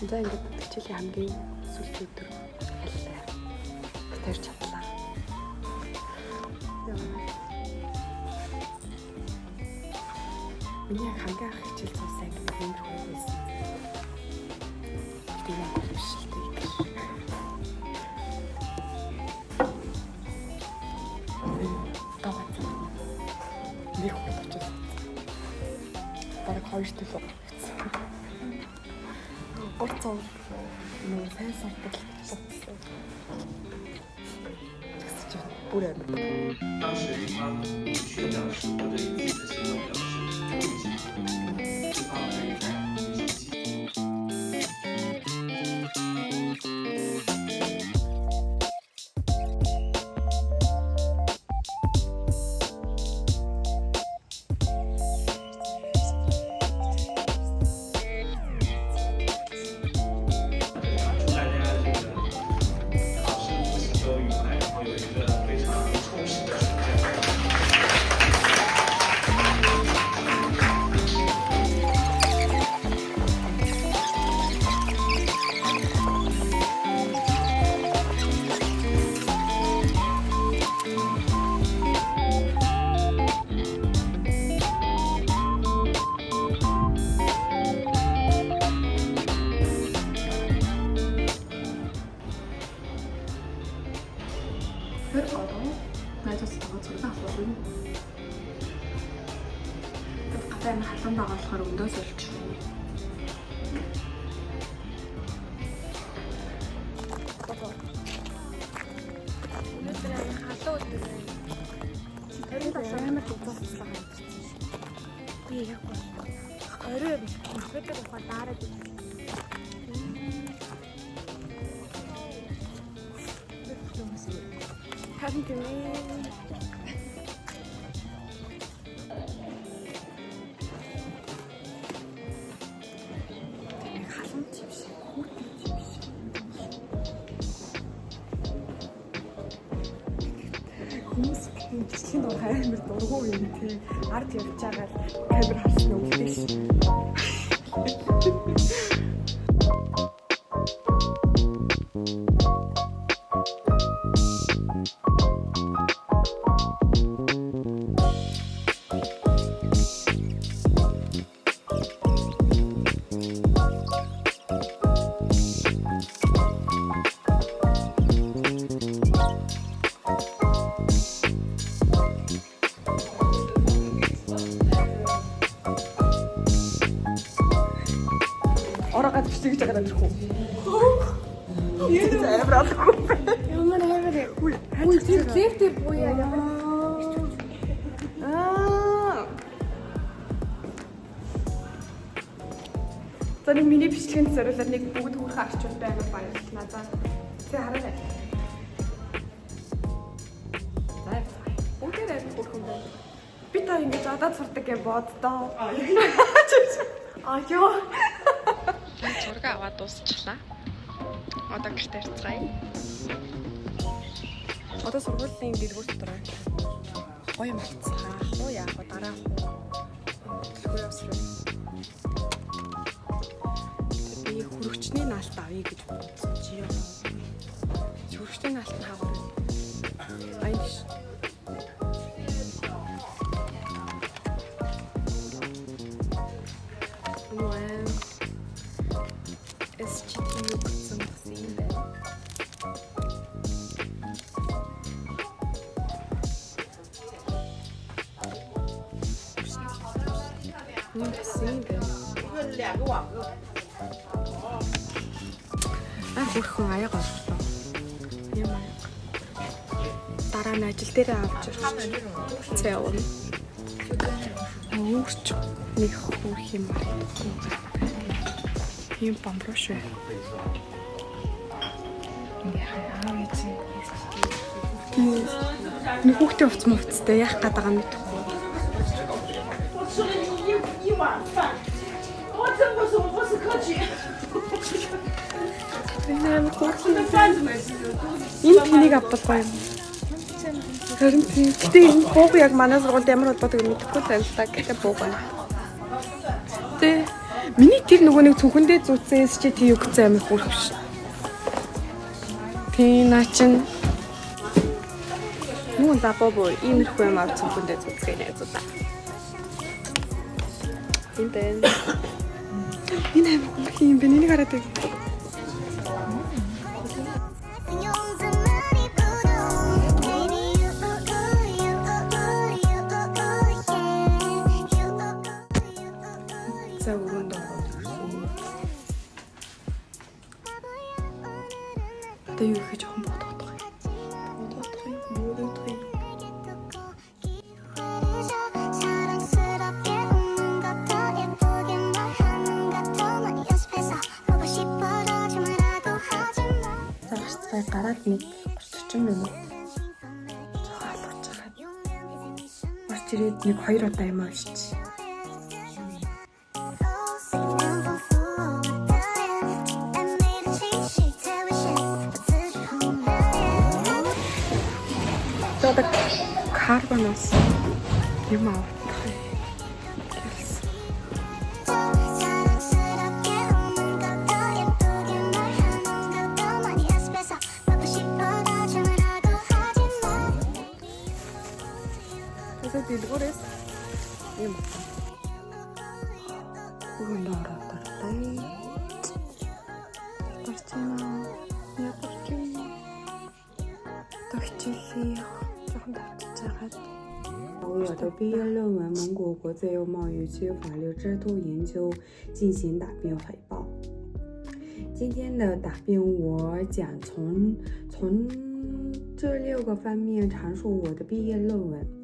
За ингээд хичээлийн хамгийн сүүлчийн өдөр хэллээ. Тарьж чадлаа. Миний яг хамгийн анх хичээл зурсан ингээд нэмэр хөө байсан. Тэгээ яг хөвшилтэй гэж. Таваад. Нэг хөө очиж. Бараг 2 төлөв. Орцоо нөө сайн сардаг болсон. Бүр амар. 当时他去表示我对自己的行为表示不理解，对方可以在微信期。Тань халуун байгаа болохоор өндөөс олж. Өнөөдөр халуун өдөр байна. Тэрийг амар тусалсан юм. Би яг гоо. Орой өдөр ухаа дараад ирсэн. Харин гэмээ. Бичлэгийн дор амар дургуу юм тий. Ард явж байгаа камер харсан үлдээ ш. Ороод бичиж байгаа даа шүү. Юу амар алгүй. Ямар амар үгүй. Тэр лефтер буяа ямар. Тэний миний бичлэгэнд зориулаад нэг бүгд хүрхэн арчуултай амар баярлалаа. За. Тэ хараарай. За. Бүгдээ хүрхэн байна. Би та ингэж адаад сурдаг юм боддоо. Ёо. Зураг аваад дуусчлаа. Одоо гэртээ ирцгаая. Одоо сургуулийн дэлгүүр дотор байна. Гоё юм болцгаа. Хуу яах вэ дараа? Дэлгүүр явсраа. Би хүрэгчний наалт авъя гэж бодсон чи ёо. Хүрэгчний наалт хаагур. Айш. Хүрхэн аяга орлоо. Юм аа. Дараа нь ажил дээр авч ирсэн. Цаа явна. Өөрч нэг хөрх юм аа. Юм бомбро шүү. Нэг хүүхдээ уцмуцтай яах гээд байгаа юм бэ? Энэ тэнийг авахгүй юм. Харин тийм энэ бууг яг манай сургуульд ямар холбоотой юм мэдэхгүй тань л та гэдэг бууг байна. Тэ Миний тэр нөгөө нэг цүнхэндээ зүүцээс чи тий юу гэсэн амир хүрхш. Тий наа чин Муу запобо иймэрхүү юм авч цүнхэндээ зүүцгээ найзуудаа. Тинтэн. Энэ амир юм бэ? Энийг хараад байг. За өрөөнд ороод ирсэн. Одоо юу ихэ жоохон бодох юм. Загастай гараад нэг 30 минут цохолж байгаа. Марч ирээд нэг 2 удаа юм авчиж. Одоо карбоноос юм авах гэсэн. 그래서 일본에서 이 먹자. 그건 알았다. 그렇지만 я почти точили 조금 다치자가. 我的毕业论文《蒙古国自由贸易区法律制度研究》进行答辩汇报。今天的答辩我讲从这6个方面阐述我的毕业论文。